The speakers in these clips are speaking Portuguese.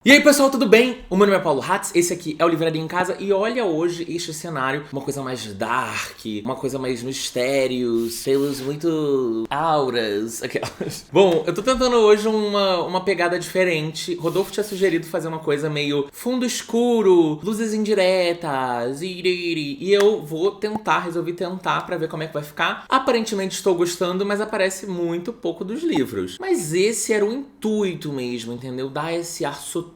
E aí pessoal, tudo bem? O meu nome é Paulo Hatz, esse aqui é o Livraria em Casa e olha hoje este cenário, uma coisa mais dark, uma coisa mais mistérios, pelos muito auras, aquelas. Bom, eu tô tentando hoje uma pegada diferente. Rodolfo tinha sugerido fazer uma coisa meio fundo escuro, luzes indiretas, e eu resolvi tentar pra ver como é que vai ficar. Aparentemente estou gostando, mas aparece muito pouco dos livros. Mas esse era o intuito mesmo, entendeu? Dar esse ar soturno,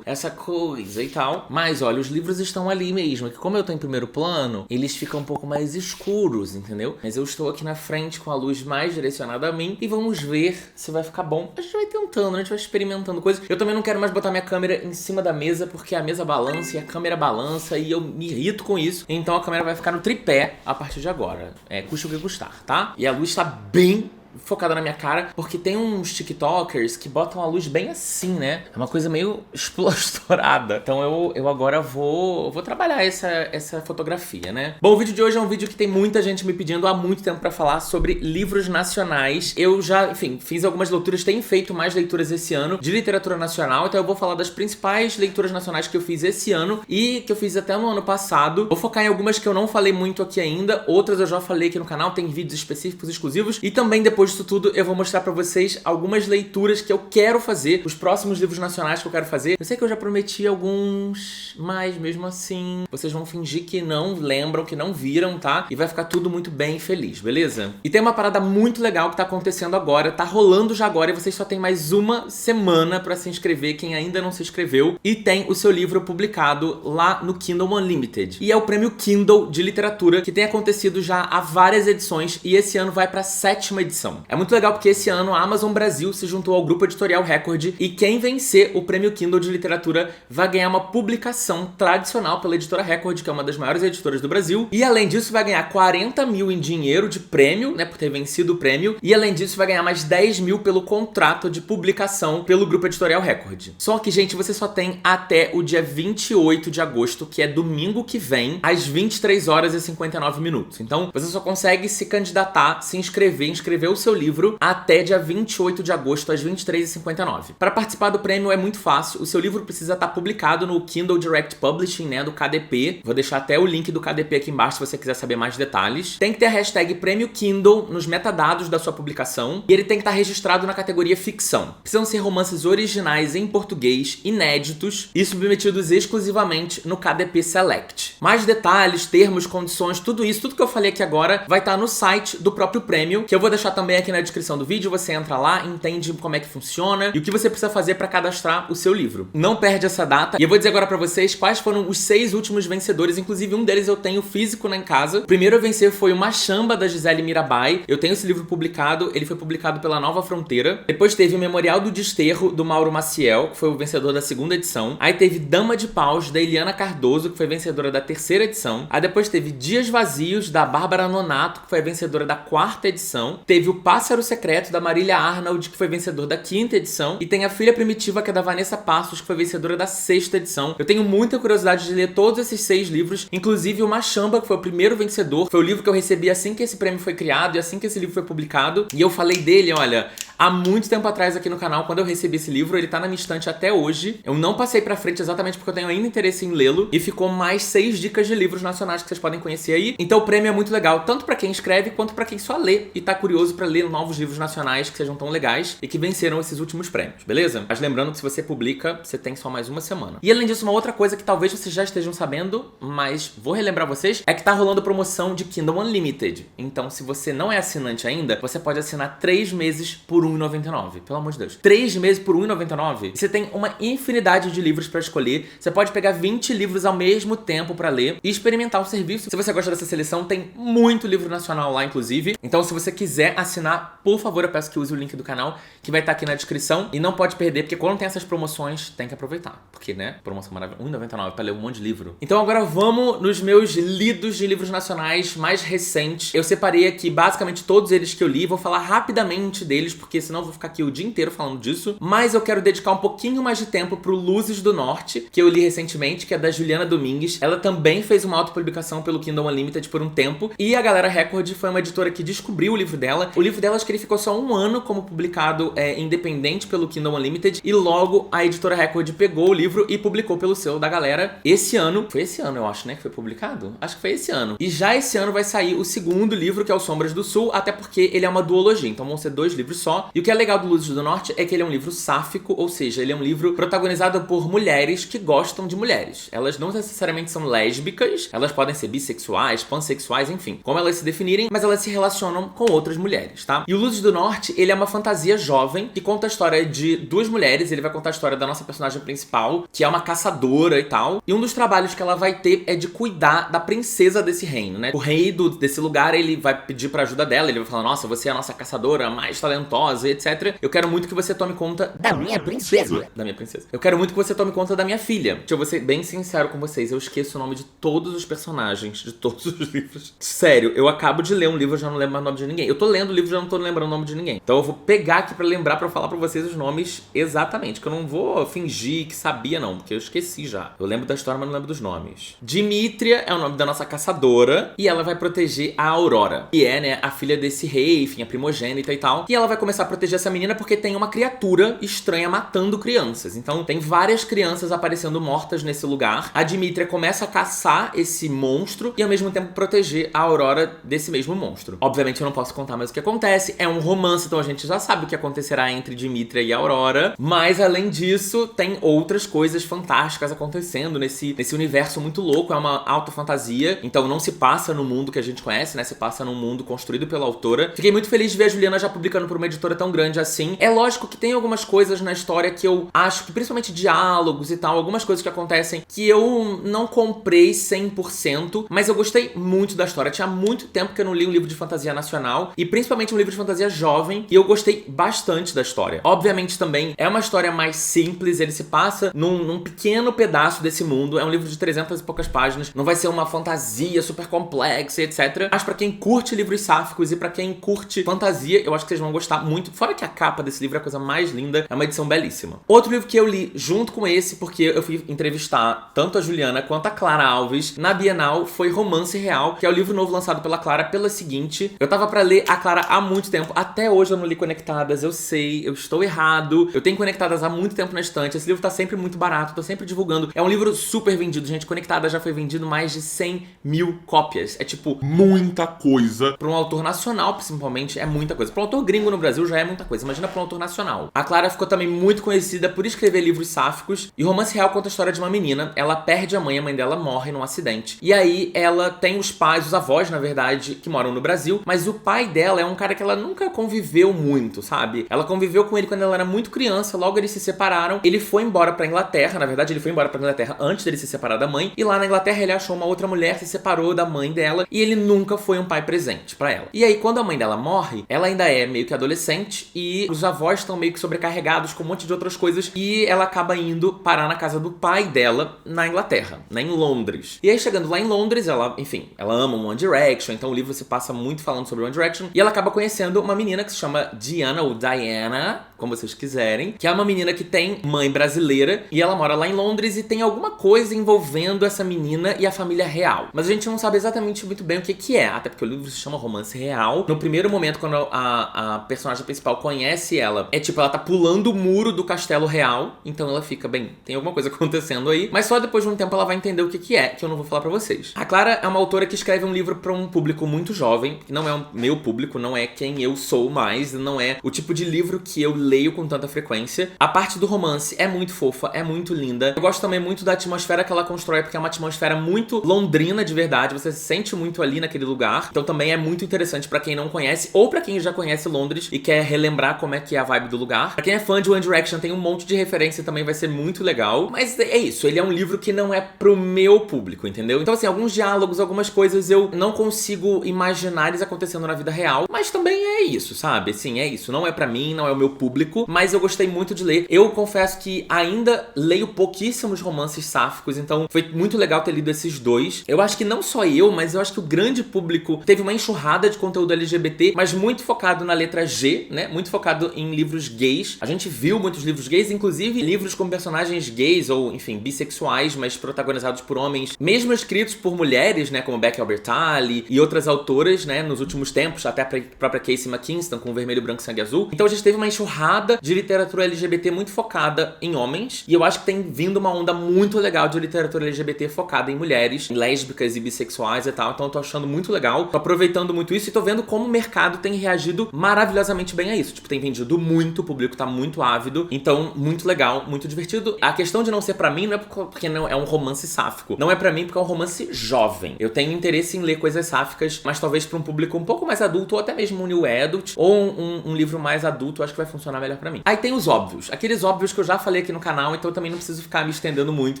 essa coisa e tal. Mas olha, os livros estão ali mesmo, que como eu tô em primeiro plano, eles ficam um pouco mais escuros, entendeu? Mas eu estou aqui na frente com a luz mais direcionada a mim e vamos ver se vai ficar bom. A gente vai tentando, a gente vai experimentando coisas. Eu também não quero mais botar minha câmera em cima da mesa, porque a mesa balança e a câmera balança e eu me irrito com isso. Então a câmera vai ficar no tripé a partir de agora. Custa o que custar, tá? E a luz tá bem focada na minha cara, porque tem uns tiktokers que botam a luz bem assim, né? É uma coisa meio estourada. Então eu agora vou trabalhar essa fotografia, né? Bom, o vídeo de hoje é um vídeo que tem muita gente me pedindo há muito tempo pra falar sobre livros nacionais. Eu já, enfim, fiz algumas leituras, tenho feito mais leituras esse ano de literatura nacional, então eu vou falar das principais leituras nacionais que eu fiz esse ano e que eu fiz até no ano passado. Vou focar em algumas que eu não falei muito aqui ainda, outras eu já falei aqui no canal, tem vídeos específicos exclusivos e também depois disso tudo eu vou mostrar pra vocês algumas leituras que eu quero fazer, os próximos livros nacionais que eu quero fazer. Eu sei que eu já prometi alguns, mas mesmo assim vocês vão fingir que não lembram, que não viram, tá? E vai ficar tudo muito bem feliz, beleza? E tem uma parada muito legal que tá acontecendo agora, tá rolando já agora e vocês só tem mais uma semana pra se inscrever, quem ainda não se inscreveu, e tem o seu livro publicado lá no Kindle Unlimited. E é o prêmio Kindle de literatura que tem acontecido já há várias edições e esse ano vai pra 7ª edição. É muito legal porque esse ano a Amazon Brasil se juntou ao Grupo Editorial Record e quem vencer o prêmio Kindle de literatura vai ganhar uma publicação tradicional pela editora Record, que é uma das maiores editoras do Brasil. E além disso vai ganhar 40 mil em dinheiro de prêmio, né, por ter vencido o prêmio. E além disso vai ganhar mais 10 mil pelo contrato de publicação pelo Grupo Editorial Record. Só que, gente, você só tem até o dia 28 de agosto, que é domingo que vem, às 23 horas e 59 minutos. Então você só consegue se candidatar, se inscrever o seu livro até dia 28 de agosto, às 23h59. Para participar do prêmio é muito fácil, o seu livro precisa estar publicado no Kindle Direct Publishing, né, do KDP. Vou deixar até o link do KDP aqui embaixo se você quiser saber mais detalhes. Tem que ter a hashtag Prêmio Kindle nos metadados da sua publicação e ele tem que estar registrado na categoria ficção. Precisam ser romances originais em português, inéditos e submetidos exclusivamente no KDP Select. Mais detalhes, termos, condições, tudo isso, tudo que eu falei aqui agora vai estar no site do próprio prêmio, que eu vou deixar também aqui na descrição do vídeo. Você entra lá, entende como é que funciona e o que você precisa fazer para cadastrar o seu livro. Não perde essa data. E eu vou dizer agora para vocês quais foram os 6 últimos vencedores. Inclusive um deles eu tenho físico lá em casa. O primeiro a vencer foi o Machamba, da Gisele Mirabai. Eu tenho esse livro publicado, ele foi publicado pela Nova Fronteira. Depois teve o Memorial do Desterro, do Mauro Maciel, que foi o vencedor da 2ª edição. Aí teve Dama de Paus, da Eliana Cardoso, que foi vencedora da 3ª edição. Aí depois teve Dias Vazios, da Bárbara Nonato, que foi a vencedora da 4ª edição. Teve o Pássaro Secreto, da Marília Arnold, que foi vencedor da 5ª edição. E tem A Filha Primitiva, que é da Vanessa Passos, que foi vencedora da 6ª edição. Eu tenho muita curiosidade de ler todos esses 6 livros, inclusive o Machamba, que foi o primeiro vencedor. Foi o livro que eu recebi assim que esse prêmio foi criado e assim que esse livro foi publicado. E eu falei dele, olha, há muito tempo atrás aqui no canal, quando eu recebi esse livro. Ele tá na minha estante até hoje. Eu não passei pra frente exatamente porque eu tenho ainda interesse em lê-lo. E ficou mais 6 dicas de livros nacionais que vocês podem conhecer aí. Então o prêmio é muito legal, tanto pra quem escreve quanto pra quem só lê e tá curioso pra ler novos livros nacionais que sejam tão legais e que venceram esses últimos prêmios, beleza? Mas lembrando que se você publica, você tem só mais uma semana. E além disso, uma outra coisa que talvez vocês já estejam sabendo, mas vou relembrar vocês, é que tá rolando promoção de Kindle Unlimited. Então, se você não é assinante ainda, você pode assinar 3 meses por R$1,99. Pelo amor de Deus. 3 meses por R$1,99? Você tem uma infinidade de livros pra escolher. Você pode pegar 20 livros ao mesmo tempo pra ler e experimentar o serviço. Se você gosta dessa seleção, tem muito livro nacional lá, inclusive. Então, se você quiser assinar, por favor, eu peço que use o link do canal, que vai estar aqui na descrição. E não pode perder, porque quando tem essas promoções, tem que aproveitar. Porque, né, promoção maravilhosa, R$1,99 pra ler um monte de livro. Então agora vamos nos meus lidos de livros nacionais mais recentes. Eu separei aqui basicamente todos eles que eu li. Vou falar rapidamente deles, porque senão eu vou ficar aqui o dia inteiro falando disso. Mas eu quero dedicar um pouquinho mais de tempo pro Luzes do Norte, que eu li recentemente, que é da Juliana Domingues. Ela também fez uma autopublicação pelo Kindle Unlimited por um tempo. E a Galera Record foi uma editora que descobriu o livro dela. O O livro dela, acho que ele ficou só 1 ano como publicado independente pelo Kindle Unlimited, e logo a editora Record pegou o livro e publicou pelo selo da galera esse ano. Foi esse ano, eu acho, né, que foi publicado? Acho que foi esse ano. E já esse ano vai sair o segundo livro, que é o Sombras do Sul, até porque ele é uma duologia, então vão ser 2 livros só. E o que é legal do Luzes do Norte é que ele é um livro sáfico, ou seja, ele é um livro protagonizado por mulheres que gostam de mulheres. Elas não necessariamente são lésbicas, elas podem ser bissexuais, pansexuais, enfim, como elas se definirem, mas elas se relacionam com outras mulheres, tá? E o Luzes do Norte, ele é uma fantasia jovem que conta a história de 2 mulheres. Ele vai contar a história da nossa personagem principal, que é uma caçadora e tal. E um dos trabalhos que ela vai ter é de cuidar da princesa desse reino, né? O rei desse lugar, ele vai pedir pra ajuda dela, ele vai falar: nossa, você é a nossa caçadora mais talentosa, etc. Eu quero muito que você tome conta da minha princesa. Da minha princesa. Eu quero muito que você tome conta da minha filha. Deixa eu vou ser bem sincero com vocês, eu esqueço o nome de todos os personagens de todos os livros. Sério, eu acabo de ler um livro, eu já não lembro mais o nome de ninguém. Eu tô lendo o livro, já não tô lembrando o nome de ninguém. Então eu vou pegar aqui pra lembrar, pra falar pra vocês os nomes exatamente, que eu não vou fingir que sabia não, porque eu esqueci já. Eu lembro da história, mas não lembro dos nomes. Dimitria é o nome da nossa caçadora, e ela vai proteger a Aurora, que é, né, a filha desse rei, enfim, a primogênita e tal. E ela vai começar a proteger essa menina porque tem uma criatura estranha matando crianças. Então tem várias crianças aparecendo mortas nesse lugar. A Dimitria começa a caçar esse monstro e ao mesmo tempo proteger a Aurora desse mesmo monstro. Obviamente eu não posso contar mais o que acontece, é um romance, então a gente já sabe o que acontecerá entre Dimitria e a Aurora, mas além disso tem outras coisas fantásticas acontecendo nesse universo muito louco. É uma alta fantasia, então não se passa no mundo que a gente conhece, né, se passa num mundo construído pela autora. Fiquei muito feliz de ver a Juliana já publicando por uma editora tão grande assim. É lógico que tem algumas coisas na história que eu acho que, principalmente diálogos e tal, algumas coisas que acontecem que eu não comprei 100%, mas eu gostei muito da história. Tinha muito tempo que eu não li um livro de fantasia nacional, e principalmente um livro de fantasia jovem, e eu gostei bastante da história. Obviamente também é uma história mais simples, ele se passa num pequeno pedaço desse mundo, é um livro de 300 e poucas páginas, não vai ser uma fantasia super complexa, etc. Mas pra quem curte livros sáficos e pra quem curte fantasia, eu acho que vocês vão gostar muito. Fora que a capa desse livro é a coisa mais linda, é uma edição belíssima. Outro livro que eu li junto com esse, porque eu fui entrevistar tanto a Juliana quanto a Clara Alves na Bienal, foi Romance Real, que é o livro novo lançado pela Clara pela seguinte. Eu tava pra ler a Clara há muito tempo, até hoje eu não li Conectadas, eu sei, eu estou errado, eu tenho Conectadas há muito tempo na estante, esse livro tá sempre muito barato, tô sempre divulgando. É um livro super vendido, gente. Conectadas já foi vendido mais de 100 mil cópias. É tipo muita coisa. Pra um autor nacional, principalmente, é muita coisa. Pra um autor gringo no Brasil já é muita coisa, imagina pra um autor nacional. A Clara ficou também muito conhecida por escrever livros sáficos, e Romance Real conta a história de uma menina. Ela perde a mãe dela morre num acidente, e aí ela tem os pais, os avós, na verdade, que moram no Brasil, mas o pai dela é um cara que ela nunca conviveu muito, sabe? Ela conviveu com ele quando ela era muito criança, logo eles se separaram. Ele foi embora pra Inglaterra, na verdade ele foi embora pra Inglaterra antes dele se separar da mãe, e lá na Inglaterra ele achou uma outra mulher, se separou da mãe dela, e ele nunca foi um pai presente pra ela. E aí quando a mãe dela morre, ela ainda é meio que adolescente, e os avós estão meio que sobrecarregados com um monte de outras coisas, e ela acaba indo parar na casa do pai dela na Inglaterra, né, em Londres. E aí chegando lá em Londres, ela, enfim, ela ama One Direction, então o livro se passa muito falando sobre One Direction, e ela acaba conhecendo uma menina que se chama Diana, ou Diana, como vocês quiserem, que é uma menina que tem mãe brasileira, e ela mora lá em Londres, e tem alguma coisa envolvendo essa menina e a família real. Mas a gente não sabe exatamente muito bem o que é, até porque o livro se chama Romance Real. No primeiro momento, quando a personagem principal conhece ela, é tipo, ela tá pulando o muro do castelo real, então ela fica, bem, tem alguma coisa acontecendo aí, mas só depois de um tempo ela vai entender o que é, que eu não vou falar pra vocês. A Clara é uma autora que escreve um livro pra um público muito jovem, que não é o meu público, não é quem eu sou mais, não é o tipo de livro que eu leio com tanta frequência. A parte do romance é muito fofa, é muito linda. Eu gosto também muito da atmosfera que ela constrói, porque é uma atmosfera muito londrina de verdade, você se sente muito ali naquele lugar. Então também é muito interessante pra quem não conhece, ou pra quem já conhece Londres e quer relembrar como é que é a vibe do lugar. Pra quem é fã de One Direction, tem um monte de referência, também vai ser muito legal. Mas é isso, ele é um livro que não é pro meu público, entendeu? Então assim, alguns diálogos, algumas coisas eu não consigo imaginar eles acontecendo na vida real, mas também é isso, sabe? Assim, é isso, não é pra mim, não é o meu público. público, mas eu gostei muito de ler. Eu confesso que ainda leio pouquíssimos romances sáficos, então foi muito legal ter lido esses dois. Eu acho que não só eu, mas eu acho que o grande público teve uma enxurrada de conteúdo LGBT, mas muito focado na letra G, né? Muito focado em livros gays. A gente viu muitos livros gays, inclusive livros com personagens gays ou, enfim, bissexuais, mas protagonizados por homens, mesmo escritos por mulheres, né? Como Becky Albertalli e outras autoras, né? Nos últimos tempos, até a própria Casey McKinston com Vermelho, Branco, Sangue Azul. Então a gente teve uma enxurrada de literatura LGBT muito focada em homens, e eu acho que tem vindo uma onda muito legal de literatura LGBT focada em mulheres, em lésbicas e bissexuais e tal. Então eu tô achando muito legal, tô aproveitando muito isso e tô vendo como o mercado tem reagido maravilhosamente bem a isso. Tipo, tem vendido muito, o público tá muito ávido, então muito legal, muito divertido. A questão de não ser pra mim não é porque não é um romance sáfico, não é pra mim porque é um romance jovem. Eu tenho interesse em ler coisas sáficas, mas talvez pra um público um pouco mais adulto, ou até mesmo um new adult, ou um livro mais adulto, acho que vai funcionar melhor pra mim. Aí tem os óbvios, aqueles óbvios que eu já falei aqui no canal, então eu também não preciso ficar me estendendo muito,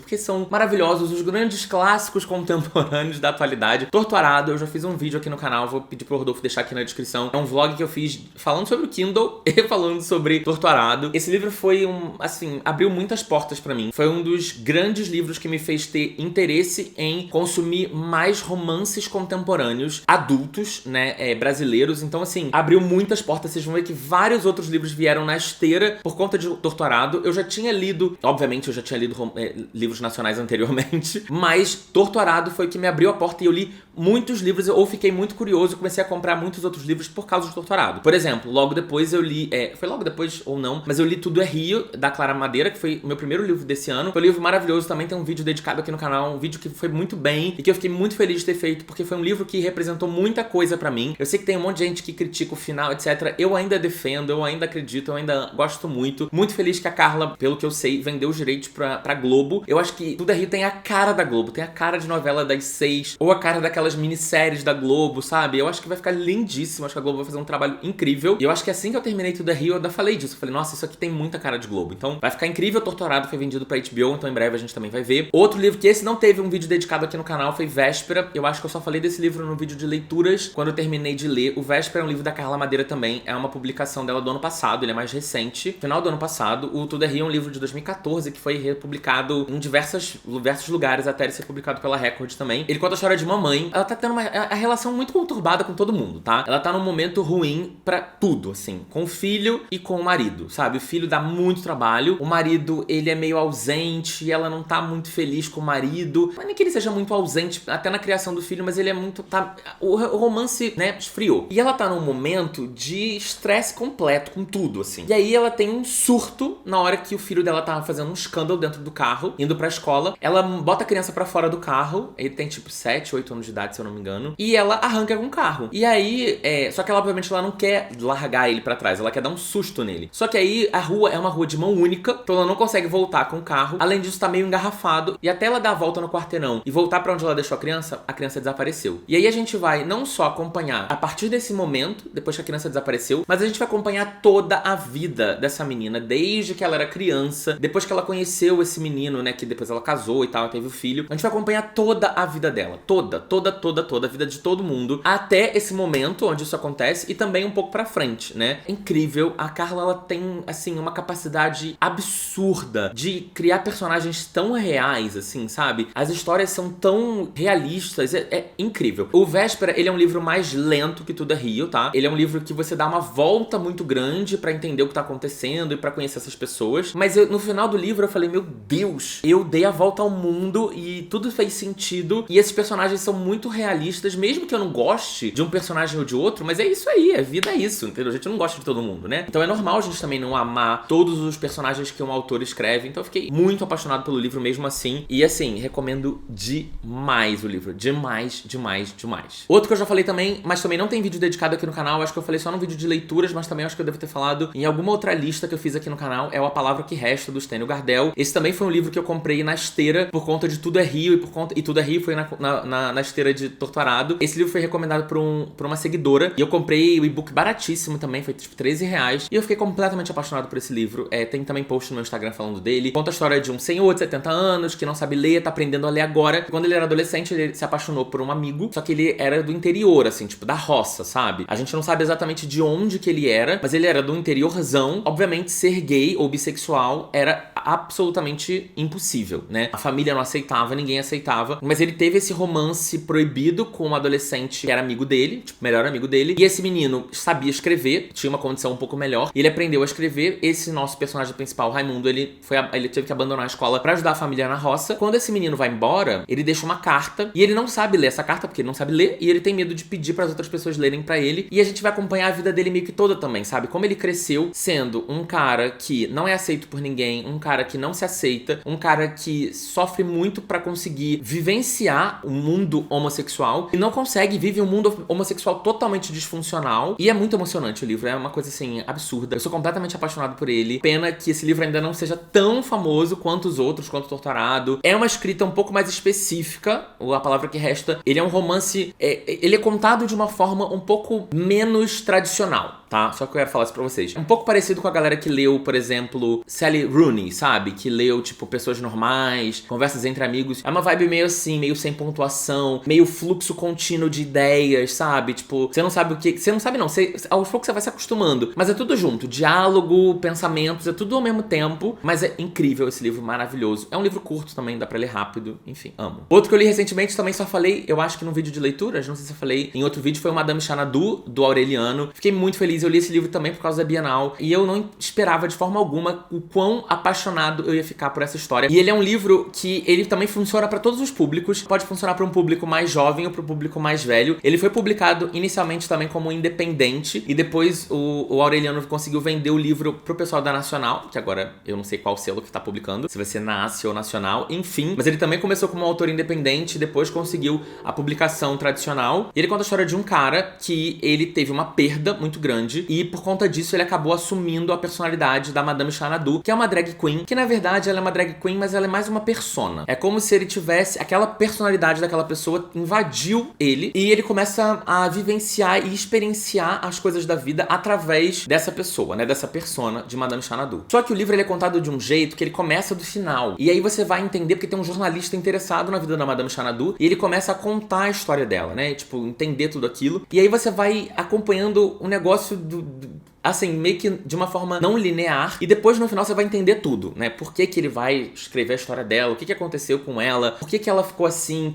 porque são maravilhosos, os grandes clássicos contemporâneos da atualidade. Torturado, eu já fiz um vídeo aqui no canal, vou pedir pro Rodolfo deixar aqui na descrição. É um vlog que eu fiz falando sobre o Kindle e falando sobre Torturado. Esse livro foi abriu muitas portas pra mim. Foi um dos grandes livros que me fez ter interesse em consumir mais romances contemporâneos, adultos, né, brasileiros. Então, assim, abriu muitas portas. Vocês vão ver que vários outros livros vieram na esteira por conta de Torturado. Eu já tinha lido, obviamente eu já tinha lido livros nacionais anteriormente, mas Torturado foi o que me abriu a porta e eu li muitos livros, ou fiquei muito curioso e comecei a comprar muitos outros livros por causa de Torturado. Por exemplo, logo depois eu li, foi logo depois ou não, mas eu li Tudo é Rio, da Clara Madeira, que foi o meu primeiro livro desse ano. Foi um livro maravilhoso, também tem um vídeo dedicado aqui no canal, um vídeo que foi muito bem e que eu fiquei muito feliz de ter feito, porque foi um livro que representou muita coisa pra mim. Eu sei que tem um monte de gente que critica o final, etc. Eu ainda defendo, eu ainda acredito, eu ainda gosto muito. Muito feliz que a Carla, pelo que eu sei, vendeu os direitos pra Globo. Eu acho que Tudo é Rio tem a cara da Globo, tem a cara de novela das 6, ou a cara daquelas minisséries da Globo, sabe? Eu acho que vai ficar lindíssimo, acho que a Globo vai fazer um trabalho incrível. E eu acho que assim que eu terminei Tudo é Rio, eu ainda falei disso. Eu falei, nossa, isso aqui tem muita cara de Globo. Então vai ficar incrível. Torturado foi vendido pra HBO, então em breve a gente também vai ver. Outro livro que esse não teve um vídeo dedicado aqui no canal foi Véspera. Eu acho que eu só falei desse livro no vídeo de leituras quando eu terminei de ler. O Véspera é um livro da Carla Madeira também. É uma publicação dela do ano passado, ele é mais recente, final do ano passado. O Tudo é Rio é um livro de 2014 que foi republicado em diversos lugares até ele ser publicado pela Record também. Ele conta a história de uma mãe. Ela tá tendo a relação muito conturbada com todo mundo, tá? Ela tá num momento ruim pra tudo, assim, com o filho e com o marido, sabe? O filho dá muito trabalho, o marido, ele é meio ausente, ela não tá muito feliz com o marido, mas nem que ele seja muito ausente até na criação do filho, mas ele é muito, o romance, né, esfriou. E ela tá num momento de estresse completo com tudo, assim. E aí ela tem um surto na hora que o filho dela tá fazendo um escândalo dentro do carro, indo pra escola. Ela bota a criança pra fora do carro, ele tem tipo 7, 8 anos de idade, se eu não me engano, e ela arranca com o carro. E aí, só que ela, obviamente, ela não quer largar ele pra trás, ela quer dar um susto nele. Só que aí a rua é uma rua de mão única, então ela não consegue voltar com o carro. Além disso, tá meio engarrafado, e até ela dar a volta no quarteirão e voltar pra onde ela deixou a criança desapareceu. E aí a gente vai não só acompanhar a partir desse momento, depois que a criança desapareceu, mas a gente vai acompanhar toda a vida dessa menina, desde que ela era criança, depois que ela conheceu esse menino, né, que depois ela casou e tal, teve o filho. A gente vai acompanhar toda a vida dela, toda a vida de todo mundo, até esse momento onde isso acontece e também um pouco pra frente, né? É incrível, a Carla, ela tem, assim, uma capacidade absurda de criar personagens tão reais, assim, sabe? As histórias são tão realistas, é incrível. O Véspera, ele é um livro mais lento que Tudo é Rio, tá? Ele é um livro que você dá uma volta muito grande pra entender o que tá acontecendo e pra conhecer essas pessoas, mas no final do livro eu falei, meu Deus, eu dei a volta ao mundo e tudo fez sentido, e esses personagens são muito realistas, mesmo que eu não goste de um personagem ou de outro, mas é isso aí, a vida é isso, entendeu? A gente não gosta de todo mundo, né? Então é normal a gente também não amar todos os personagens que um autor escreve, então eu fiquei muito apaixonado pelo livro mesmo assim, e assim, recomendo demais o livro, demais. Outro que eu já falei também, mas também não tem vídeo dedicado aqui no canal, acho que eu falei só no vídeo de leituras, mas também acho que eu devo ter falado em alguma outra lista que eu fiz aqui no canal, é o A Palavra Que Resta, do Stênio Gardel. Esse também foi um livro que eu comprei na esteira por conta de Tudo é Rio, e Tudo é Rio foi na esteira de Torturado. Esse livro foi recomendado por uma seguidora, e eu comprei o e-book baratíssimo também, foi tipo R$13, e eu fiquei completamente apaixonado por esse livro. Tem também post no meu Instagram falando dele. Conta a história de um senhor de 70 anos que não sabe ler, tá aprendendo a ler agora. Quando ele era adolescente, ele se apaixonou por um amigo, só que ele era do interior, assim, tipo, da roça, sabe? A gente não sabe exatamente de onde que ele era, mas ele era do interior interiorzão. Obviamente, ser gay ou bissexual era absolutamente impossível, né? A família não aceitava, ninguém aceitava. Mas ele teve esse romance proibido com um adolescente que era amigo dele, tipo, melhor amigo dele. E esse menino sabia escrever, tinha uma condição um pouco melhor. E ele aprendeu a escrever. Esse nosso personagem principal, Raimundo, ele teve que abandonar a escola pra ajudar a família na roça. Quando esse menino vai embora, ele deixa uma carta. E ele não sabe ler essa carta, porque ele não sabe ler. E ele tem medo de pedir para as outras pessoas lerem pra ele. E a gente vai acompanhar a vida dele meio que toda também, sabe? Como ele cresceu sendo um cara que não é aceito por ninguém, um cara que não se aceita, um cara que sofre muito pra conseguir vivenciar o mundo homossexual e não consegue, vive um mundo homossexual totalmente disfuncional. E é muito emocionante o livro, é uma coisa assim, absurda. Eu sou completamente apaixonado por ele. Pena que esse livro ainda não seja tão famoso quanto os outros, quanto Torturado. É uma escrita um pouco mais específica, ou a palavra que resta. Ele é um romance, ele é contado de uma forma um pouco menos tradicional, tá? Só que eu quero falar isso pra vocês. É um pouco parecido com a galera que leu, por exemplo, Sally Rooney, sabe? Que leu, tipo, Pessoas Normais, Conversas Entre Amigos. É uma vibe meio assim, meio sem pontuação, meio fluxo contínuo de ideias, sabe? Tipo, você não sabe o que... Você não sabe não, aos poucos você vai se acostumando. Mas é tudo junto, diálogo, pensamentos, é tudo ao mesmo tempo. Mas é incrível esse livro, maravilhoso. É um livro curto também, dá pra ler rápido, enfim, amo. Outro que eu li recentemente, também só falei, eu acho que num vídeo de leituras, não sei se eu falei em outro vídeo, foi o Madame Xanadu, do Aureliano. Fiquei muito feliz, eu li esse livro também por causa da Bienal. E eu não esperava de forma alguma o quão apaixonado eu ia ficar por essa história. E ele é um livro que ele também funciona pra todos os públicos. Pode funcionar pra um público mais jovem ou pra um público mais velho. Ele foi publicado inicialmente também como independente. E depois o Aureliano conseguiu vender o livro pro pessoal da Nacional, que agora eu não sei qual selo que tá publicando, se vai ser Nasce ou Nacional, enfim. Mas ele também começou como um autor independente e depois conseguiu a publicação tradicional. E ele conta a história de um cara que ele teve uma perda muito grande e por conta disso ele acabou assumindo a personalidade da Madame Xanadu, que é uma drag queen, que na verdade ela é uma drag queen, mas ela é mais uma persona. É como se ele tivesse aquela personalidade daquela pessoa invadiu ele e ele começa a vivenciar e experienciar as coisas da vida através dessa pessoa, né, dessa persona de Madame Xanadu. Só que o livro ele é contado de um jeito que ele começa do final. E aí você vai entender porque tem um jornalista interessado na vida da Madame Xanadu e ele começa a contar a história dela, né? Tipo, entender tudo aquilo. E aí você vai acompanhando o negócio assim, meio que de uma forma não linear. E depois, no final, você vai entender tudo, né? Por que ele vai escrever a história dela, o que aconteceu com ela, por que ela ficou assim.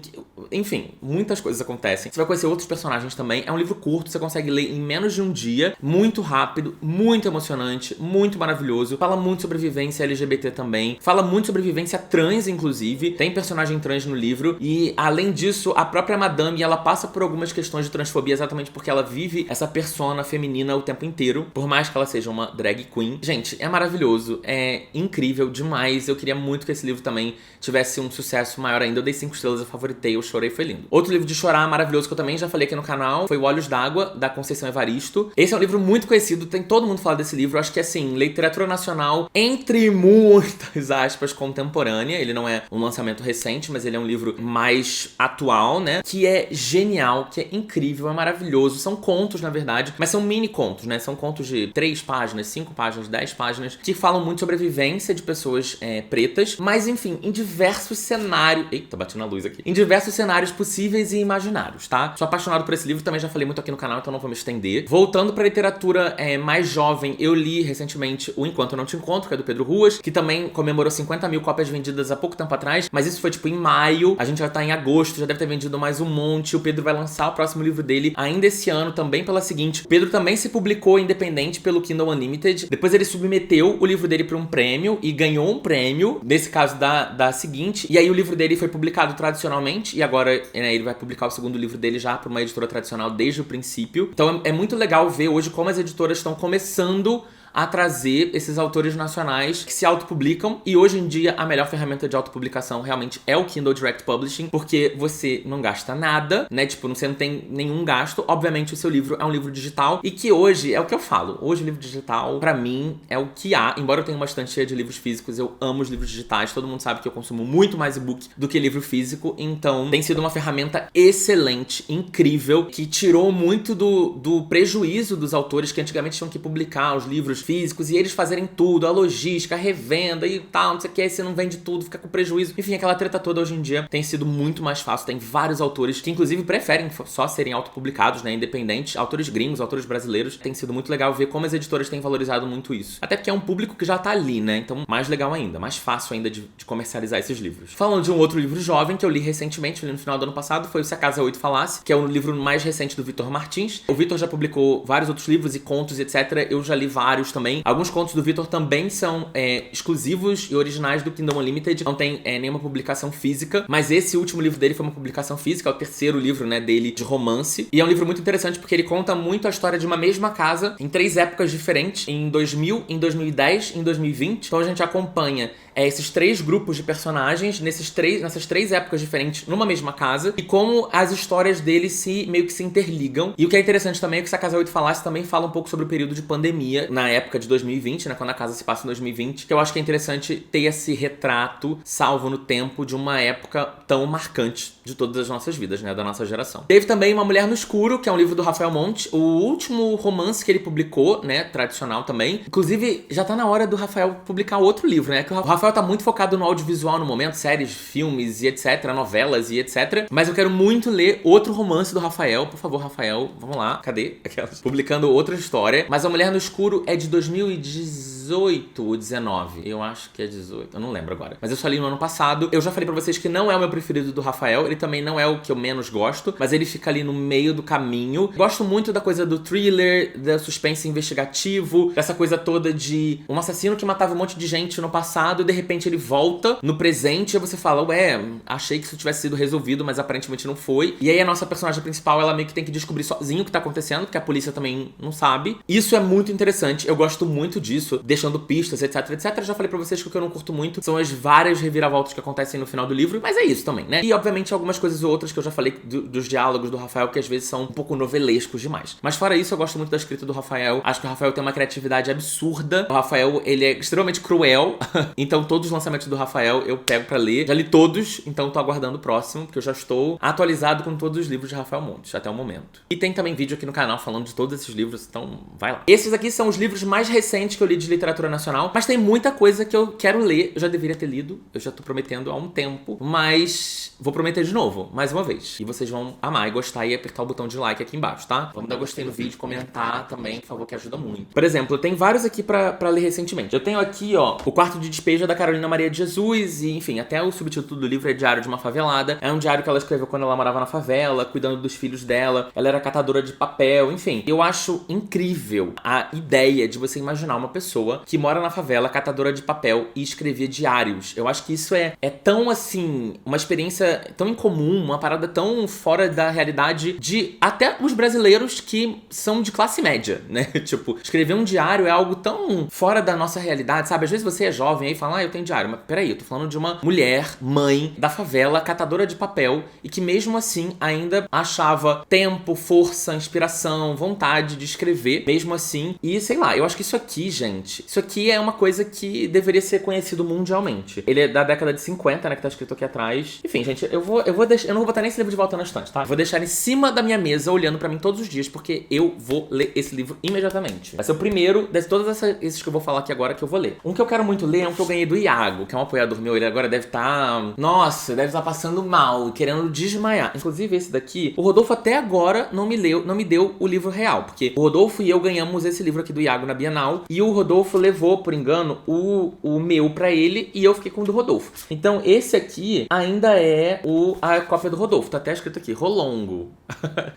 Enfim, muitas coisas acontecem. Você vai conhecer outros personagens também. É um livro curto, você consegue ler em menos de um dia. Muito rápido, muito emocionante, muito maravilhoso. Fala muito sobre vivência LGBT também. Fala muito sobre vivência trans, inclusive. Tem personagem trans no livro. E, além disso, a própria Madame, ela passa por algumas questões de transfobia exatamente porque ela vive essa persona feminina o tempo inteiro. Por mais que ela seja uma drag queen. Gente, é maravilhoso, é incrível demais. Eu queria muito que esse livro também tivesse um sucesso maior ainda. Eu dei 5 estrelas, eu favoritei, eu chorei, foi lindo. Outro livro de chorar maravilhoso que eu também já falei aqui no canal foi O Olhos d'Água, da Conceição Evaristo. Esse é um livro muito conhecido, tem todo mundo falando desse livro. Eu acho que, assim, literatura nacional, entre muitas aspas, contemporânea. Ele não é um lançamento recente, mas ele é um livro mais atual, né? Que é genial, que é incrível, é maravilhoso. São contos, na verdade, mas são mini contos, né? São contos de 3 páginas, 5 páginas, 10 páginas, que falam muito sobre a vivência de pessoas pretas, mas enfim, em diversos cenários... Eita, bati na luz aqui. Em diversos cenários possíveis e imaginários, tá? Sou apaixonado por esse livro, também já falei muito aqui no canal, então não vou me estender. Voltando pra literatura mais jovem, eu li recentemente O Enquanto Eu Não Te Encontro, que é do Pedro Ruas, que também comemorou 50 mil cópias vendidas há pouco tempo atrás, mas isso foi tipo em maio, a gente já tá em agosto, já deve ter vendido mais um monte. O Pedro vai lançar o próximo livro dele ainda esse ano, também pela seguinte. O Pedro também se publicou independente pelo Kindle Unlimited. Depois ele submeteu o livro dele para um prêmio e ganhou um prêmio, nesse caso da seguinte. E aí o livro dele foi publicado tradicionalmente e agora ele vai publicar o segundo livro dele já para uma editora tradicional desde o princípio. Então é muito legal ver hoje como as editoras estão começando a trazer esses autores nacionais que se autopublicam. E hoje em dia a melhor ferramenta de autopublicação realmente é o Kindle Direct Publishing, porque você não gasta nada, né? Tipo, você não tem nenhum gasto. Obviamente o seu livro é um livro digital e que hoje é o que eu falo. Hoje o livro digital, pra mim, é o que há. Embora eu tenha uma estante cheia de livros físicos, eu amo os livros digitais. Todo mundo sabe que eu consumo muito mais e-book do que livro físico. Então tem sido uma ferramenta excelente, incrível, que tirou muito do prejuízo dos autores que antigamente tinham que publicar os livros físicos e eles fazerem tudo, a logística, a revenda e tal, não sei o que, aí você não vende tudo, fica com prejuízo. Enfim, aquela treta toda hoje em dia tem sido muito mais fácil. Tem vários autores que inclusive preferem só serem autopublicados, né, independentes, autores gringos, autores brasileiros. Tem sido muito legal ver como as editoras têm valorizado muito isso. Até porque é um público que já tá ali, né, então mais legal ainda, mais fácil ainda de comercializar esses livros. Falando de um outro livro jovem que eu li recentemente, li no final do ano passado, foi o Se a Casa 8 Falasse, que é o livro mais recente do Vitor Martins. O Vitor já publicou vários outros livros e contos, etc. Eu já li vários também. Alguns contos do Vitor também são exclusivos e originais do Kindle Unlimited. Não tem nenhuma publicação física, mas esse último livro dele foi uma publicação física, é o terceiro livro, né, dele de romance. E é um livro muito interessante porque ele conta muito a história de uma mesma casa em 3 épocas diferentes, em 2000, em 2010 e em 2020. Então a gente acompanha esses 3 grupos de personagens nessas 3 épocas diferentes numa mesma casa e como as histórias deles meio que se interligam. E o que é interessante também é que Se a Casa 8 Falasse também fala um pouco sobre o período de pandemia na época de 2020, né, quando a casa se passa em 2020, que eu acho que é interessante ter esse retrato salvo no tempo de uma época tão marcante de todas as nossas vidas, né, da nossa geração. Teve também Uma Mulher no Escuro, que é um livro do Rafael Monte, o último romance que ele publicou, né, tradicional também. Inclusive, já tá na hora do Rafael publicar outro livro, né, que o Rafael tá muito focado no audiovisual no momento, séries, filmes e etc, novelas e etc, mas eu quero muito ler outro romance do Rafael. Por favor, Rafael, vamos lá, cadê? Aquelas. Publicando outra história. Mas A Mulher no Escuro é de 2018 ou 19, eu acho que é 18, eu não lembro agora, mas eu só li no ano passado. Eu já falei pra vocês que não é o meu preferido do Rafael, ele também não é o que eu menos gosto, mas ele fica ali no meio do caminho. Gosto muito da coisa do thriller, da suspense investigativo, dessa coisa toda de um assassino que matava um monte de gente no passado e de repente ele volta no presente e você fala, ué, achei que isso tivesse sido resolvido, mas aparentemente não foi. E aí a nossa personagem principal, ela meio que tem que descobrir sozinho o que tá acontecendo, porque a polícia também não sabe. Isso é muito interessante, eu gosto muito disso, deixando pistas, etc, etc. Já falei pra vocês que o que eu não curto muito são as várias reviravoltas que acontecem no final do livro, mas é isso também, né? E obviamente algumas coisas outras que eu já falei dos diálogos do Rafael, que às vezes são um pouco novelescos demais. Mas fora isso, eu gosto muito da escrita do Rafael. Acho que o Rafael tem uma criatividade absurda. O Rafael, ele é extremamente cruel. Então todos os lançamentos do Rafael eu pego pra ler. Já li todos, então tô aguardando o próximo, porque eu já estou atualizado com todos os livros de Rafael Montes, até o momento. E tem também vídeo aqui no canal falando de todos esses livros, então vai lá. Esses aqui são os livros mais recentes que eu li de literatura nacional, mas tem muita coisa que eu quero ler. Eu já deveria ter lido, eu já tô prometendo há um tempo, mas vou prometer de novo, mais uma vez. E vocês vão amar e gostar e apertar o botão de like aqui embaixo, tá? Vamos dar gostei no vídeo, comentar também, por favor, que ajuda muito. Por exemplo, eu tenho vários aqui pra ler recentemente. Eu tenho aqui, ó, O Quarto de Despejo da Carolina Maria de Jesus, e enfim, até o subtítulo do livro é Diário de uma Favelada. É um diário que ela escreveu quando ela morava na favela, cuidando dos filhos dela. Ela era catadora de papel, enfim. Eu acho incrível a ideia de você imaginar uma pessoa que mora na favela, catadora de papel e escrevia diários. Eu acho que isso é tão, assim, uma experiência tão incomum, uma parada tão fora da realidade de até os brasileiros que são de classe média, né? Tipo, escrever um diário é algo tão fora da nossa realidade, sabe? Às vezes você é jovem aí e fala, eu tenho diário, mas peraí, eu tô falando de uma mulher, mãe, da favela, catadora de papel, e que mesmo assim ainda achava tempo, força, inspiração, vontade de escrever, mesmo assim. E sei lá, eu acho que isso aqui, gente, isso aqui é uma coisa que deveria ser conhecido mundialmente. Ele é da década de 50, né, que tá escrito aqui atrás. Enfim, gente, eu não vou botar nem esse livro de volta na estante, tá? Eu vou deixar em cima da minha mesa, olhando pra mim todos os dias, porque eu vou ler esse livro imediatamente. Vai ser o primeiro de todos esses que eu vou falar aqui agora que eu vou ler. Um que eu quero muito ler é um que eu ganhei do Iago, que é um apoiador meu. Ele agora deve estar... Nossa, deve estar passando mal, querendo desmaiar. Inclusive, esse daqui, o Rodolfo até agora não me deu o livro real, porque o Rodolfo e eu ganhamos esse livro aqui do Iago na Bienal, e o Rodolfo levou, por engano, o meu pra ele, e eu fiquei com o do Rodolfo. Então, esse aqui ainda é a cópia do Rodolfo. Tá até escrito aqui, Rolongo.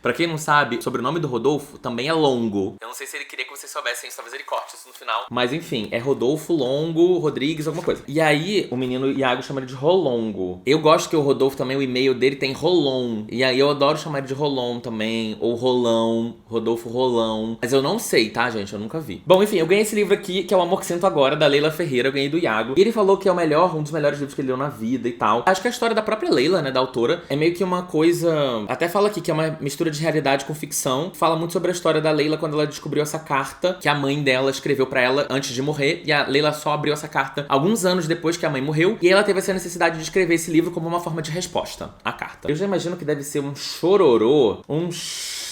Pra quem não sabe, o sobrenome do Rodolfo também é Longo. Eu não sei se ele queria que vocês soubessem isso, talvez ele corte isso no final. Mas enfim, é Rodolfo Longo Rodrigues, alguma coisa. E aí, o menino Iago chama ele de Rolongo. Eu gosto que o Rodolfo também, o e-mail dele tem Rolon. E aí eu adoro chamar ele de Rolon também, ou Rolão, Rodolfo Rolão. Mas eu não sei, tá, gente? Eu nunca vi. Bom, enfim, eu ganhei esse livro aqui, que é O Amor Que Sinto Agora, da Leila Ferreira. Eu ganhei do Iago. E ele falou que é um dos melhores livros que ele leu na vida e tal. Acho que a história da própria Leila, né, da autora, é meio que uma coisa... Até fala aqui que é uma mistura de realidade com ficção. Fala muito sobre a história da Leila quando ela descobriu essa carta que a mãe dela escreveu pra ela antes de morrer. E a Leila só abriu essa carta alguns anos depois que a mãe morreu. E aí ela teve essa necessidade de escrever esse livro como uma forma de resposta à carta. Eu já imagino que deve ser um chororô,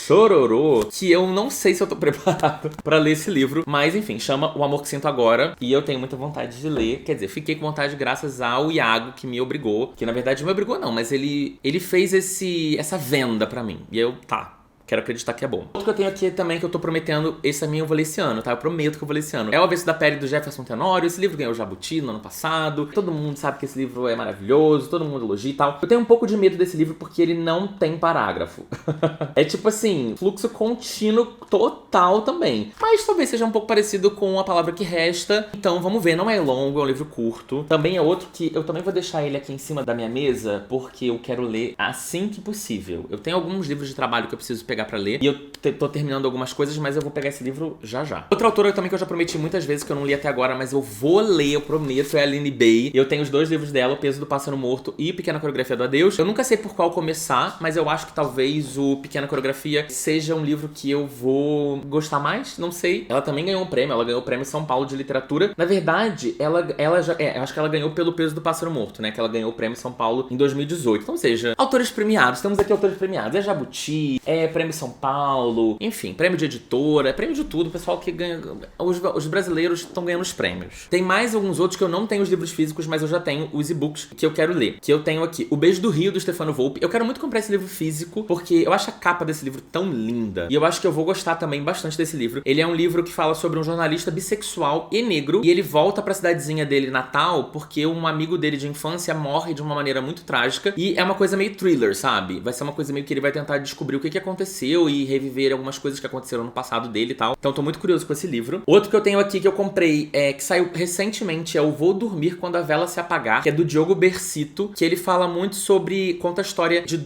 chororô que eu não sei se eu tô preparado pra ler esse livro. Mas, enfim, chama O Amor Que Sinto Agora. E eu tenho muita vontade de ler. Quer dizer, fiquei com vontade graças ao Iago, que me obrigou. Que, na verdade, não me obrigou, não. Mas ele fez essa venda pra mim. E eu, tá. Quero acreditar que é bom. Outro que eu tenho aqui também, que eu tô prometendo, esse também eu vou ler esse ano, tá? Eu prometo que eu vou ler esse ano. É O Avesso da Pele, do Jefferson Tenório. Esse livro ganhou o Jabuti no ano passado. Todo mundo sabe que esse livro é maravilhoso, todo mundo elogia e tal. Eu tenho um pouco de medo desse livro porque ele não tem parágrafo. É tipo assim, fluxo contínuo total também. Mas talvez seja um pouco parecido com A Palavra Que Resta. Então vamos ver, não é longo, é um livro curto. Também é outro que eu também vou deixar ele aqui em cima da minha mesa, porque eu quero ler assim que possível. Eu tenho alguns livros de trabalho que eu preciso pegar pra ler. E eu tô terminando algumas coisas, mas eu vou pegar esse livro já já. Outra autora também que eu já prometi muitas vezes, que eu não li até agora, mas eu vou ler, eu prometo, é a Aline Bay. Eu tenho os 2 livros dela, O Peso do Pássaro Morto e Pequena Coreografia do Adeus. Eu nunca sei por qual começar, mas eu acho que talvez o Pequena Coreografia seja um livro que eu vou gostar mais, não sei. Ela também ganhou um prêmio, ela ganhou o Prêmio São Paulo de Literatura. Na verdade, ela já... eu acho que ela ganhou pelo Peso do Pássaro Morto, né? Que ela ganhou o Prêmio São Paulo em 2018. Então, ou seja, autores premiados. Temos aqui autores premiados. É Jabuti, é Prêmio São Paulo, enfim, prêmio de editora, prêmio de tudo, o pessoal que ganha. Os brasileiros estão ganhando os prêmios. Tem mais alguns outros que eu não tenho os livros físicos, mas eu já tenho os e-books que eu quero ler. Que eu tenho aqui O Beijo do Rio, do Stefano Volpe. Eu quero muito comprar esse livro físico, porque eu acho a capa desse livro tão linda. E eu acho que eu vou gostar também bastante desse livro. Ele é um livro que fala sobre um jornalista bissexual e negro, e ele volta pra cidadezinha dele, Natal, porque um amigo dele de infância morre de uma maneira muito trágica. E é uma coisa meio thriller, sabe? Vai ser uma coisa meio que ele vai tentar descobrir o que aconteceu e reviver algumas coisas que aconteceram no passado dele e tal. Então tô muito curioso com esse livro. Outro que eu tenho aqui que eu comprei, que saiu recentemente, é o Vou Dormir Quando a Vela Se Apagar, que é do Diogo Bercito, que ele fala muito sobre... conta a história de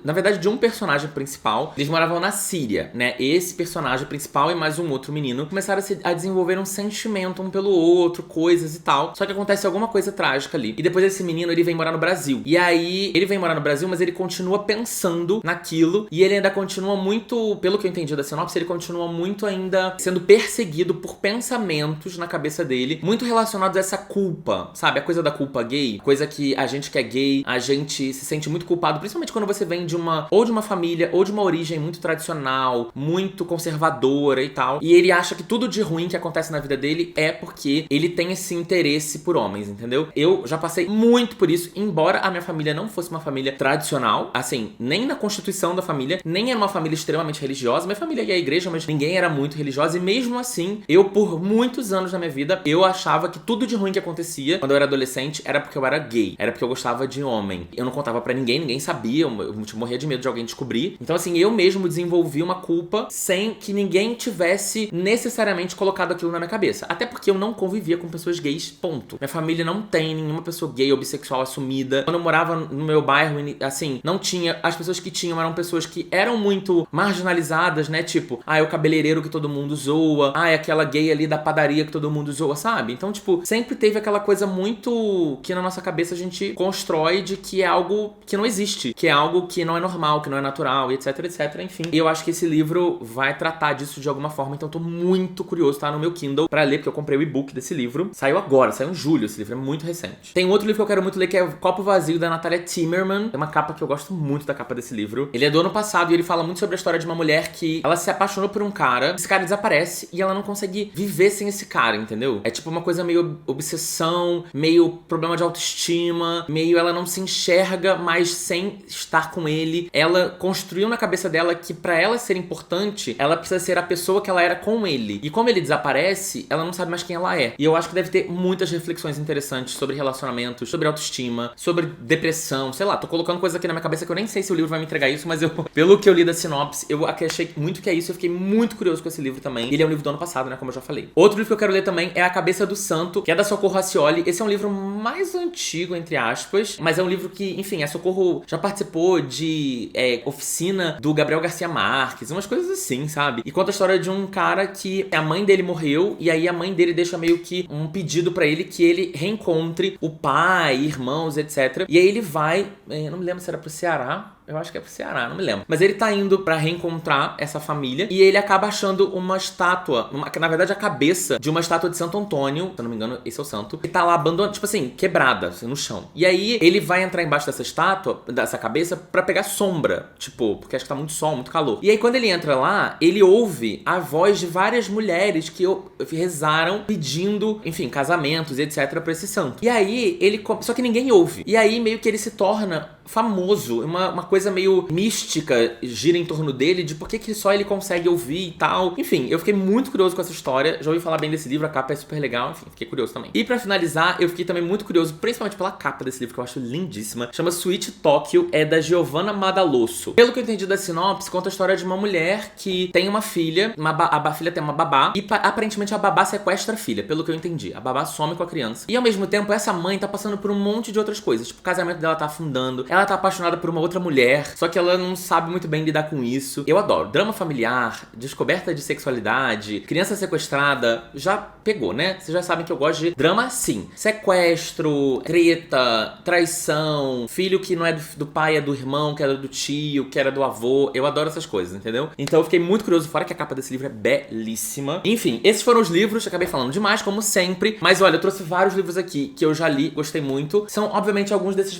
na verdade, de um personagem principal. Eles moravam na Síria, né? Esse personagem principal e mais um outro menino começaram a desenvolver um sentimento um pelo outro, coisas e tal. Só que acontece alguma coisa trágica ali. E depois esse menino, ele vem morar no Brasil. E aí, ele vem morar no Brasil, mas ele continua pensando naquilo. E ele ainda continua muito, pelo que eu entendi da sinopse, ele continua muito ainda sendo perseguido por pensamentos na cabeça dele, muito relacionados a essa culpa, sabe? A coisa da culpa gay, coisa que a gente que é gay, a gente se sente muito culpado, principalmente quando você vem de uma família, ou de uma origem muito tradicional, muito conservadora e tal. E ele acha que tudo de ruim que acontece na vida dele é porque ele tem esse interesse por homens, entendeu? Eu já passei muito por isso, embora a minha família não fosse uma família tradicional, assim, nem na constituição da família, nem era uma família extremamente religiosa. Minha família ia à igreja, mas ninguém era muito religiosa. E mesmo assim, eu, por muitos anos da minha vida, eu achava que tudo de ruim que acontecia quando eu era adolescente era porque eu era gay, era porque eu gostava de homem. Eu não contava pra ninguém, ninguém sabia, eu morria de medo de alguém descobrir. Então assim, eu mesmo desenvolvi uma culpa sem que ninguém tivesse necessariamente colocado aquilo na minha cabeça. Até porque eu não convivia com pessoas gays, ponto. Minha família não tem nenhuma pessoa gay ou bissexual assumida. Quando eu morava no meu bairro, assim, não tinha. As pessoas que tinham eram pessoas que eram muito marginalizadas, né? Tipo, é o cabeleireiro que todo mundo zoa, é aquela gay ali da padaria que todo mundo zoa, sabe? Então, tipo, sempre teve aquela coisa muito que na nossa cabeça a gente constrói de que é algo que não existe, que é algo que não é normal, que não é natural, e etc, etc, enfim. E eu acho que esse livro vai tratar disso de alguma forma, então eu tô muito curioso, tá no meu Kindle pra ler, porque eu comprei o e-book desse livro. Saiu agora, saiu em julho, esse livro é muito recente. Tem um outro livro que eu quero muito ler, que é O Copo Vazio, da Natalia Timmerman. É uma capa que eu gosto muito da capa desse livro. Ele é do ano passado e ele fala muito sobre a história de uma mulher que ela se apaixonou por um cara, esse cara desaparece e ela não consegue viver sem esse cara, entendeu? É tipo uma coisa meio obsessão, meio problema de autoestima, meio ela não se enxerga mais sem estar com ele. Ela construiu na cabeça dela que pra ela ser importante, ela precisa ser a pessoa que ela era com ele. E como ele desaparece, ela não sabe mais quem ela é. E eu acho que deve ter muitas reflexões interessantes sobre relacionamentos, sobre autoestima, sobre depressão, sei lá, tô colocando coisa aqui na minha cabeça que eu nem sei se o livro vai me entregar isso, mas eu, pelo que eu li da sinopse, eu achei muito que é isso, eu fiquei muito curioso com esse livro também. Ele é um livro do ano passado, né, como eu já falei. Outro livro que eu quero ler também é A Cabeça do Santo, que é da Socorro Racioli. Esse é um livro mais antigo, entre aspas, mas é um livro que, enfim, a Socorro já participou de oficina do Gabriel Garcia Marques, umas coisas assim, sabe? E conta a história de um cara que a mãe dele morreu, e aí a mãe dele deixa meio que um pedido pra ele que ele reencontre o pai, irmãos, etc. E aí ele vai, eu não me lembro se era pro Ceará Eu acho que é pro Ceará, não me lembro. Mas ele tá indo pra reencontrar essa família e ele acaba achando uma estátua, na verdade a cabeça de uma estátua de Santo Antônio, se eu não me engano, esse é o santo, que tá lá abandonada, tipo assim, quebrada, assim, no chão. E aí ele vai entrar embaixo dessa estátua, dessa cabeça, pra pegar sombra, tipo, porque acho que tá muito sol, muito calor. E aí quando ele entra lá, ele ouve a voz de várias mulheres que rezaram pedindo, enfim, casamentos e etc pra esse santo. E aí ele, só que ninguém ouve. E aí meio que ele se torna famoso, uma coisa meio mística gira em torno dele, de por que só ele consegue ouvir e tal. Enfim, eu fiquei muito curioso com essa história, já ouvi falar bem desse livro, a capa é super legal, enfim, fiquei curioso também. E pra finalizar, eu fiquei também muito curioso, principalmente pela capa desse livro, que eu acho lindíssima, chama Sweet Tokyo, é da Giovanna Madalosso. Pelo que eu entendi da sinopse, conta a história de uma mulher que tem uma filha, a filha tem uma babá, e aparentemente a babá sequestra a filha, pelo que eu entendi. A babá some com a criança. E ao mesmo tempo, essa mãe tá passando por um monte de outras coisas, tipo, o casamento dela tá afundando, ela tá apaixonada por uma outra mulher, só que ela não sabe muito bem lidar com isso. Eu adoro. Drama familiar, descoberta de sexualidade, criança sequestrada, já pegou, né? Vocês já sabem que eu gosto de drama sim. Sequestro, treta, traição, filho que não é do pai, é do irmão, que era do tio, que era do avô. Eu adoro essas coisas, entendeu? Então eu fiquei muito curioso, fora que a capa desse livro é belíssima. Enfim, esses foram os livros, acabei falando demais, como sempre. Mas olha, eu trouxe vários livros aqui que eu já li, gostei muito. São, obviamente, alguns desses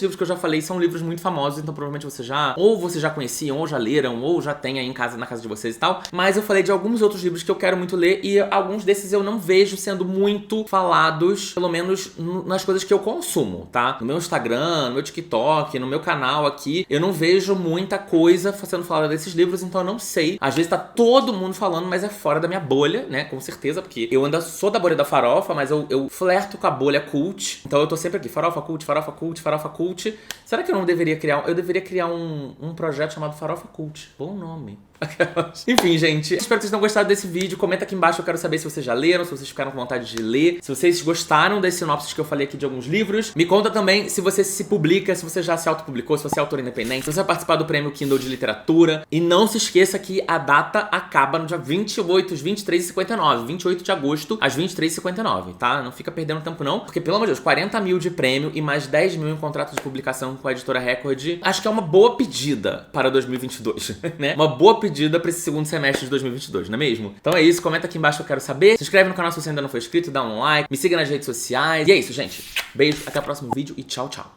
livros que eu já falei são livros muito famosos, então provavelmente vocês já conheciam, ou já leram, ou já tem aí em casa, na casa de vocês e tal. Mas eu falei de alguns outros livros que eu quero muito ler e alguns desses eu não vejo sendo muito falados, pelo menos nas coisas que eu consumo, tá? No meu Instagram, no meu TikTok, no meu canal aqui, eu não vejo muita coisa sendo falada desses livros, então eu não sei. Às vezes tá todo mundo falando, mas é fora da minha bolha, né? Com certeza, porque eu ainda sou da bolha da farofa, mas eu flerto com a bolha cult. Então eu tô sempre aqui, farofa cult, farofa cult, farofa cult. Será que eu não deveria criar... Eu deveria criar um projeto chamado Farofa Cult. Bom nome. Enfim, gente, espero que vocês tenham gostado desse vídeo. Comenta aqui embaixo, eu quero saber se vocês já leram, se vocês ficaram com vontade de ler, se vocês gostaram das sinopses que eu falei aqui de alguns livros. Me conta também se você se publica, se você já se autopublicou, se você é autor independente, se você vai participar do prêmio Kindle de literatura. E não se esqueça que a data acaba no dia 28, às 23h59, 28 de agosto, às 23h59, tá? Não fica perdendo tempo não, porque pelo amor de Deus, 40 mil de prêmio e mais 10 mil em contrato de publicação com a editora Record. Acho que é uma boa pedida para 2022, né? Uma boa pedida para esse segundo semestre de 2022, não é mesmo? Então é isso, comenta aqui embaixo, eu quero saber. Se inscreve no canal se você ainda não for inscrito, dá um like, me siga nas redes sociais. E é isso, gente. Beijo, até o próximo vídeo e tchau, tchau.